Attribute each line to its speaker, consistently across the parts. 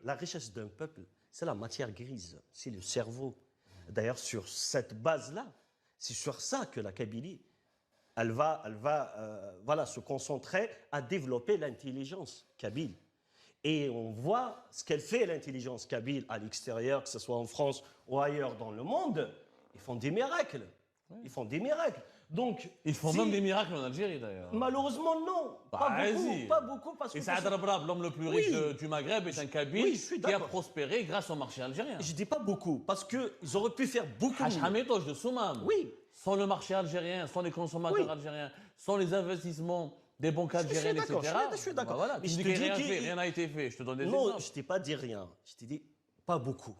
Speaker 1: la richesse d'un peuple, c'est la matière grise, c'est le cerveau. D'ailleurs, sur cette base-là, c'est sur ça que la Kabylie, elle va voilà, se concentrer à développer l'intelligence kabyle. Et on voit ce qu'elle fait, l'intelligence kabyle, à l'extérieur, que ce soit en France ou ailleurs dans le monde. Ils font des miracles. Ils font des miracles. Donc,
Speaker 2: ils font même des miracles en Algérie, d'ailleurs.
Speaker 1: Malheureusement, non. Pas beaucoup. Parce que
Speaker 2: et Saad Rabrab, l'homme le plus riche du Maghreb, est un Kabyle qui a prospéré grâce au marché algérien.
Speaker 1: Je ne dis pas beaucoup, parce qu'ils auraient pu faire beaucoup mieux.
Speaker 2: de Soumam.
Speaker 1: Oui.
Speaker 2: Sans le marché algérien, sans les consommateurs algériens, sans les investissements des banques algériennes, etc.
Speaker 1: Je suis d'accord.
Speaker 2: Voilà, tu dis que rien n'a été fait. Je te donne des exemples.
Speaker 1: Non, je ne t'ai pas dit rien. Je t'ai dit pas beaucoup.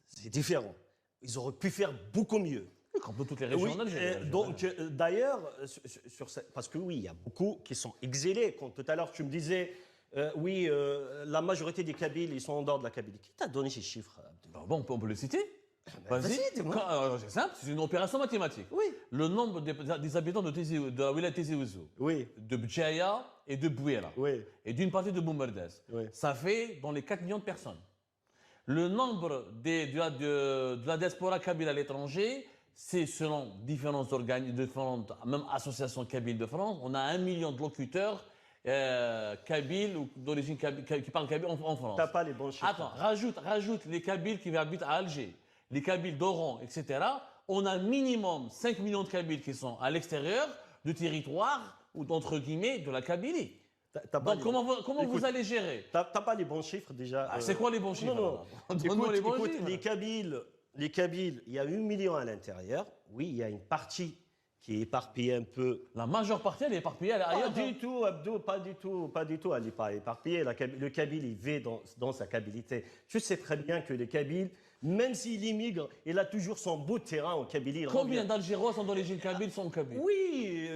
Speaker 1: C'est différent. Ils auraient pu faire beaucoup mieux.
Speaker 2: Comme dans toutes les régions d'Algérie.
Speaker 1: Donc, d'ailleurs, parce que oui, il y a beaucoup qui sont exilés. Quand tout à l'heure tu me disais, la majorité des Kabyles, ils sont en dehors de la Kabylie. Qui t'a donné ces chiffres?
Speaker 2: Bon, on peut les citer. Vas-y, c'est simple, c'est une opération mathématique.
Speaker 1: Oui.
Speaker 2: Le nombre des habitants de la wilaya Tizi Ouzou, de Bdjaya et de Bouira, et d'une partie de Boumerdès, ça fait dans les 4 millions de personnes. Le nombre de la diaspora kabyle à l'étranger, c'est selon différentes même associations kabyles de France, on a 1 million de locuteurs kabyles ou d'origine qui parlent kabyle en France.
Speaker 1: T'as pas les bons chiffres.
Speaker 2: Attends, rajoute les kabyles qui habitent à Alger, les kabyles d'Oran, etc. On a minimum 5 millions de kabyles qui sont à l'extérieur du territoire ou d'entre guillemets de la Kabylie. Donc comment vous allez gérer?
Speaker 1: T'as pas les bons chiffres déjà.
Speaker 2: C'est quoi les bons chiffres?
Speaker 1: Non. Écoute, les Kabyles, il y a 8 millions à l'intérieur. Oui, il y a une partie qui est éparpillée un peu.
Speaker 2: La majeure partie, elle est éparpillée ailleurs.
Speaker 1: Pas du tout, Abdou, pas du tout. Elle n'est pas éparpillée. Le Kabyle, il vit dans sa kabilité. Tu sais très bien que le Kabyle, même s'il immigre, il a toujours son bout de terrain en Kabylie.
Speaker 2: Combien d'Algérois sont d'origine kabyle sont kabyles?
Speaker 1: Oui.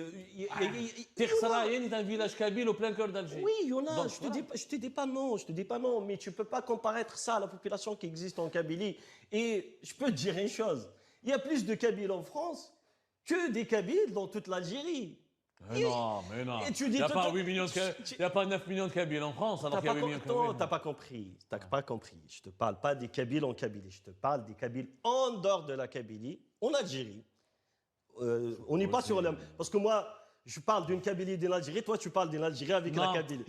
Speaker 2: Tirsarayen est un village kabyle au plein cœur d'Alger.
Speaker 1: Oui, il y en a. Je te dis pas non. Mais tu peux pas comparer ça à la population qui existe en Kabylie. Et je peux te dire une chose. Il y a plus de Kabyles en France que des Kabyles dans toute l'Algérie.
Speaker 2: Mais non. Il n'y a pas 9 millions de Kabyles en France, alors qu'il y a 8 millions de Kabyles.
Speaker 1: Non, t'as pas compris. Je te parle pas des Kabyles en Kabylie. Je te parle des Kabyles en dehors de la Kabylie, en Algérie. On n'est pas sur le... Parce que moi, je parle d'une Kabylie d'une Algérie, toi tu parles d'une Algérie avec la Kabylie.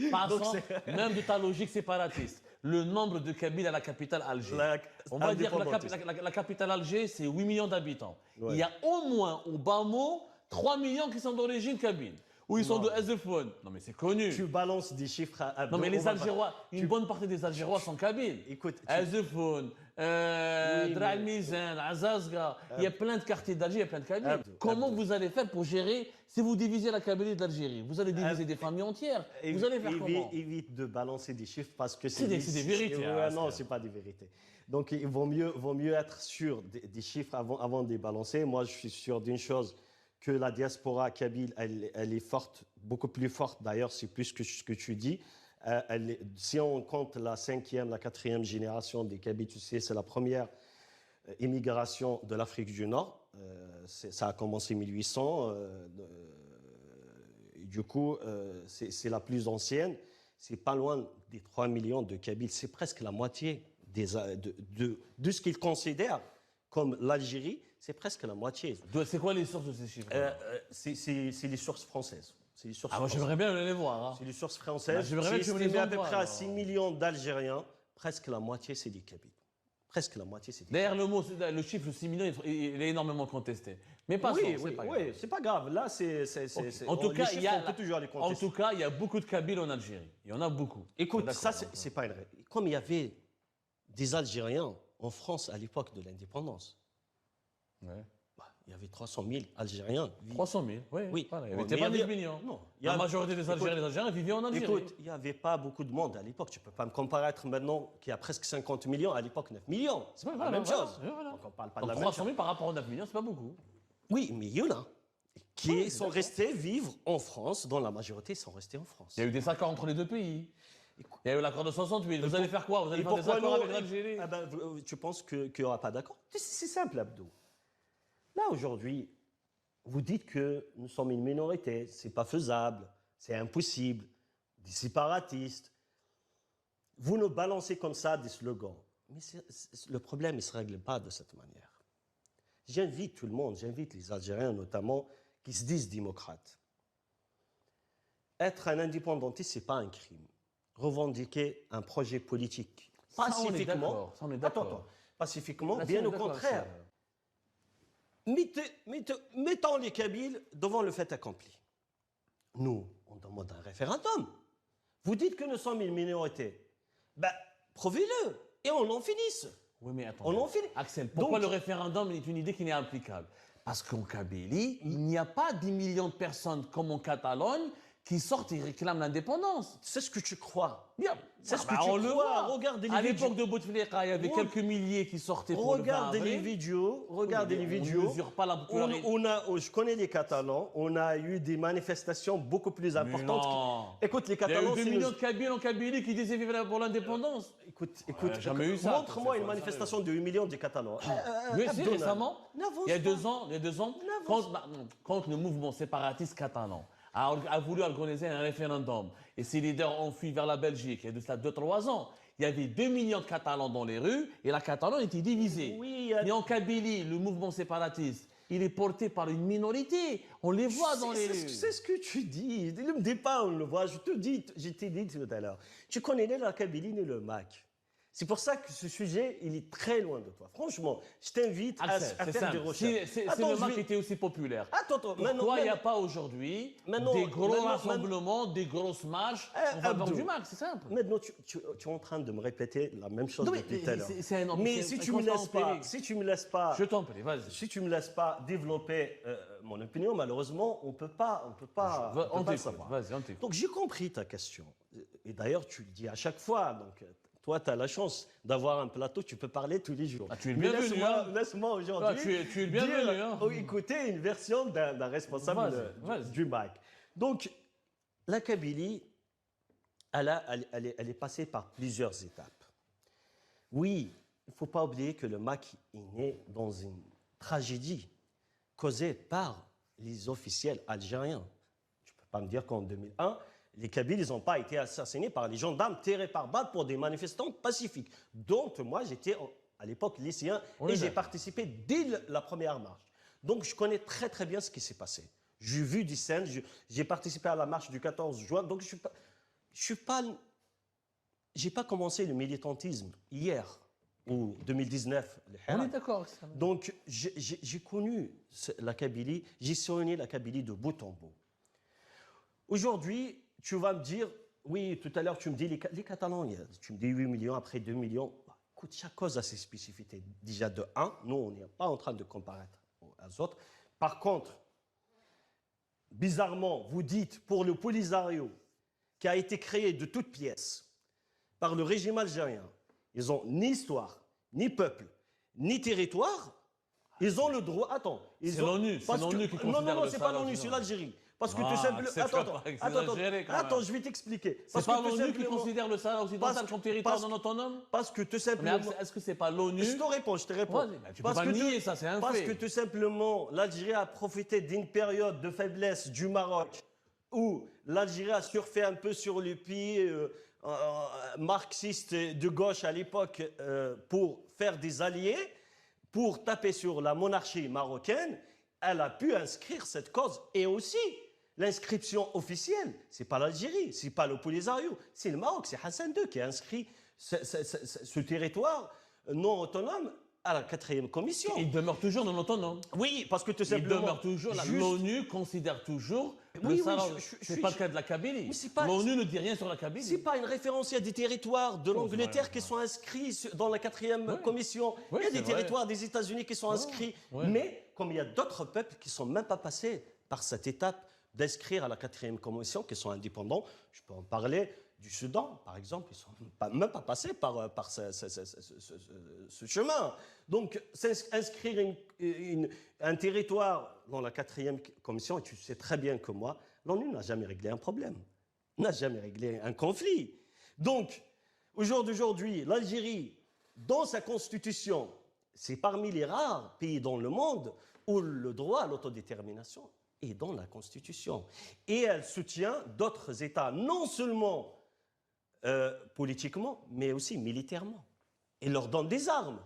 Speaker 2: Même de ta logique séparatiste. Le nombre de Kabyles à la capitale Alger. On va dire que la capitale Alger, c'est 8 millions d'habitants. Il y a au moins, au bas mot, 3 millions qui sont d'origine kabyle. Ou ils sont de Ezefone. Non mais c'est connu.
Speaker 1: Tu balances des chiffres à...
Speaker 2: Non mais les Algérois, une bonne partie des Algérois sont kabyles.
Speaker 1: Écoute,
Speaker 2: Ezefone, Dra el-Mizan, Azazga, il y a plein de quartiers d'Alger, il y a plein de kabyles. Comment vous allez faire pour gérer, si vous divisez la Kabylie de l'Algérie, vous allez diviser des familles entières. Vous allez faire comment?
Speaker 1: Évite de balancer des chiffres parce que c'est
Speaker 2: des vérités.
Speaker 1: Non, c'est pas des vérités. Donc il vaut mieux être sûr des chiffres avant de les balancer. Moi, je suis sûr d'une chose, que la diaspora kabyle, elle est forte, beaucoup plus forte d'ailleurs, c'est plus que ce que tu dis. Si on compte la 5e, la 4e génération des Kabyles, tu sais, c'est la première immigration de l'Afrique du Nord. Ça a commencé en 1800. Du coup, c'est la plus ancienne. C'est pas loin des 3 millions de Kabyles. C'est presque la moitié de ce qu'ils considèrent comme l'Algérie, c'est presque la moitié.
Speaker 2: C'est quoi les sources de ces chiffres?
Speaker 1: C'est les sources françaises.
Speaker 2: Moi j'aimerais bien les voir.
Speaker 1: C'est les sources françaises.
Speaker 2: J'aimerais bien que tu me les
Speaker 1: à peu près à 6 millions d'Algériens. Presque la moitié, c'est des Kabyles. Presque la moitié, c'est des Kabyles.
Speaker 2: D'ailleurs, le chiffre 6 millions, il est énormément contesté. Mais pas
Speaker 1: c'est pas grave. Là,
Speaker 2: En tout cas,
Speaker 1: on peut toujours les contester.
Speaker 2: En tout cas, il y a beaucoup de Kabyles en Algérie. Il y en a beaucoup.
Speaker 1: Écoute, ça, c'est pas vrai. Comme il y avait des Algériens en France à l'époque de l'indépendance.
Speaker 2: Ouais.
Speaker 1: Il y avait 300 000 Algériens.
Speaker 2: 300 000, oui. Voilà, il n'y
Speaker 1: avait
Speaker 2: pas 10 millions. Non. La majorité des Algériens vivaient en Algérie.
Speaker 1: Écoute, il n'y avait pas beaucoup de monde à l'époque. Tu ne peux pas me comparer maintenant qu'il y a presque 50 millions. À l'époque, 9 millions. C'est pas la même chose.
Speaker 2: Voilà.
Speaker 1: Donc, on parle pas
Speaker 2: de la même chose. 300 000 par rapport aux 9 millions, c'est pas beaucoup.
Speaker 1: Oui, mais il y en a qui sont restés vivre en France, dont la majorité sont restés en France.
Speaker 2: Il y a eu des accords entre les deux pays. Il y a eu l'accord de 68. Vous allez faire quoi? Vous allez faire des accords avec l'Algérie?
Speaker 1: Tu penses qu'il n'y aura pas d'accord? C'est simple, Abdou. Là, aujourd'hui, vous dites que nous sommes une minorité, c'est pas faisable, c'est impossible, des séparatistes. vous nous balancez comme ça des slogans. Mais le problème, il ne se règle pas de cette manière. J'invite tout le monde, j'invite les Algériens notamment, qui se disent démocrates. Être un indépendantiste, ce n'est pas un crime. Revendiquer un projet politique pacifiquement,
Speaker 2: ça on est d'accord.
Speaker 1: Pacifiquement, bien au contraire. Mettons les Kabyles devant le fait accompli. Nous, on demande un référendum. Vous dites que nous sommes une minorité. Ben, prouvez-le et on en finisse.
Speaker 2: Oui, mais attends.
Speaker 1: On en finit.
Speaker 2: Axel, pourquoi le référendum est une idée qui n'est applicable? Parce qu'en Kabylie, il n'y a pas 10 millions de personnes comme en Catalogne qui sortent et réclament l'indépendance.
Speaker 1: C'est ce que tu crois.
Speaker 2: C'est
Speaker 1: ce que tu crois.
Speaker 2: Regardez les vidéos. À l'époque de Bouteflika, il y avait quelques milliers qui sortaient pour le 20 avril.
Speaker 1: Regardez les vidéos. Regardez les vidéos.
Speaker 2: On ne mesure pas la popularité.
Speaker 1: Je connais les Catalans. On a eu des manifestations beaucoup plus importantes.
Speaker 2: Non.
Speaker 1: Écoute, les Catalans...
Speaker 2: Il y a eu 2 millions de Kabyles en Kabylie qui disaient vivre pour l'indépendance.
Speaker 1: Écoute, montre-moi une manifestation de 8 millions de Catalans.
Speaker 2: Oui, c'est récemment. Il y a 2 ans, quand le mouvement séparatiste catalan a voulu organiser un référendum et ses leaders ont fui vers la Belgique, il y a de cela 2-3 ans. Il y avait 2 millions de Catalans dans les rues et la Catalogne était divisée. Mais en Kabylie, le mouvement séparatiste, il est porté par une minorité. On les voit dans les rues.
Speaker 1: C'est ce que tu dis. Ne me dis pas, on le voit. Je t'ai dit tout à l'heure. Tu connais ni la Kabylie ni le MAC. C'est pour ça que ce sujet, il est très loin de toi. Franchement, je t'invite à faire des recherches.
Speaker 2: Si le MAC était aussi populaire, pourquoi il n'y a pas aujourd'hui des gros rassemblements, des grosses marches en faveur du MAC? C'est simple.
Speaker 1: Maintenant, tu es en train de me répéter la même chose depuis tout à l'heure. Mais si tu ne me laisses pas...
Speaker 2: Je t'en prie, vas-y.
Speaker 1: Si tu ne me laisses pas développer mon opinion, malheureusement, on ne peut pas savoir.
Speaker 2: Vas-y, on t'écoute.
Speaker 1: Donc, j'ai compris ta question. Et d'ailleurs, tu le dis à chaque fois. Donc, toi, tu as la chance d'avoir un plateau, tu peux parler tous les jours.
Speaker 2: Tu es le bienvenu.
Speaker 1: Laisse-moi aujourd'hui
Speaker 2: tu es le bienvenu.
Speaker 1: Écouter une version d'un responsable du MAC. Donc, la Kabylie, elle est passée par plusieurs étapes. Oui, il ne faut pas oublier que le MAC est né dans une tragédie causée par les officiels algériens. Tu ne peux pas me dire qu'en 2001, les Kabyles, ils n'ont pas été assassinés par les gendarmes tirés par balles pour des manifestants pacifiques. Donc, moi, j'étais à l'époque lycéen et j'ai participé dès la première marche. Donc, je connais très, très bien ce qui s'est passé. J'ai vu des scènes, j'ai participé à la marche du 14 juin. Donc, j'ai pas commencé le militantisme hier ou 2019.
Speaker 2: On est d'accord.
Speaker 1: Donc, j'ai connu la Kabylie, j'ai sillonné la Kabylie de bout en bout. Aujourd'hui, tu vas me dire, oui, tout à l'heure, tu me dis, les Catalans, tu me dis 8 millions, après 2 millions. Écoute, chaque cause a ses spécificités. Déjà, de 1, nous, on n'est pas en train de comparer aux autres. Par contre, bizarrement, vous dites, pour le Polisario, qui a été créé de toutes pièces par le régime algérien, ils n'ont ni histoire, ni peuple, ni territoire. Ils ont le droit... Attends.
Speaker 2: C'est l'ONU qui considère
Speaker 1: Non, c'est pas l'ONU, c'est l'Algérie. Parce que tout simplement... Attends, je vais t'expliquer.
Speaker 2: C'est pas l'ONU qui considère le Sahara occidental comme territoire non autonome?
Speaker 1: Parce que tout simplement...
Speaker 2: Mais est-ce que c'est pas l'ONU?
Speaker 1: Je te réponds.
Speaker 2: Tu peux pas nier ça, c'est un fait.
Speaker 1: Parce que tout simplement, l'Algérie a profité d'une période de faiblesse du Maroc où l'Algérie a surfé un peu sur le pied marxiste de gauche à l'époque pour faire des alliés, pour taper sur la monarchie marocaine. Elle a pu inscrire cette cause et aussi l'inscription officielle. Ce n'est pas l'Algérie, ce n'est pas le Polisario, c'est le Maroc, c'est Hassan II qui a inscrit ce territoire non autonome à la 4e commission.
Speaker 2: Il demeure toujours non autonome.
Speaker 1: Oui, parce que tout simplement...
Speaker 2: Il demeure toujours... L'ONU considère toujours le Sahara. Ce n'est pas le cas de la Kabylie. L'ONU ne dit rien sur la Kabylie.
Speaker 1: Ce n'est pas une référence, il y a des territoires de l'Angleterre qui sont inscrits dans la 4e commission. Il y a des territoires des États-Unis qui sont inscrits. Mais comme il y a d'autres peuples qui ne sont même pas passés par cette étape d'inscrire à la 4e commission, qui sont indépendants, je peux en parler du Soudan, par exemple, ils ne sont même pas passés par ce chemin. Donc, inscrire un territoire dans la 4e commission, et tu sais très bien que moi, l'ONU n'a jamais réglé un problème, n'a jamais réglé un conflit. Donc, aujourd'hui, l'Algérie, dans sa constitution, c'est parmi les rares pays dans le monde où le droit à l'autodétermination est dans la constitution. Et elle soutient d'autres États, non seulement politiquement, mais aussi militairement. Il leur donne des armes.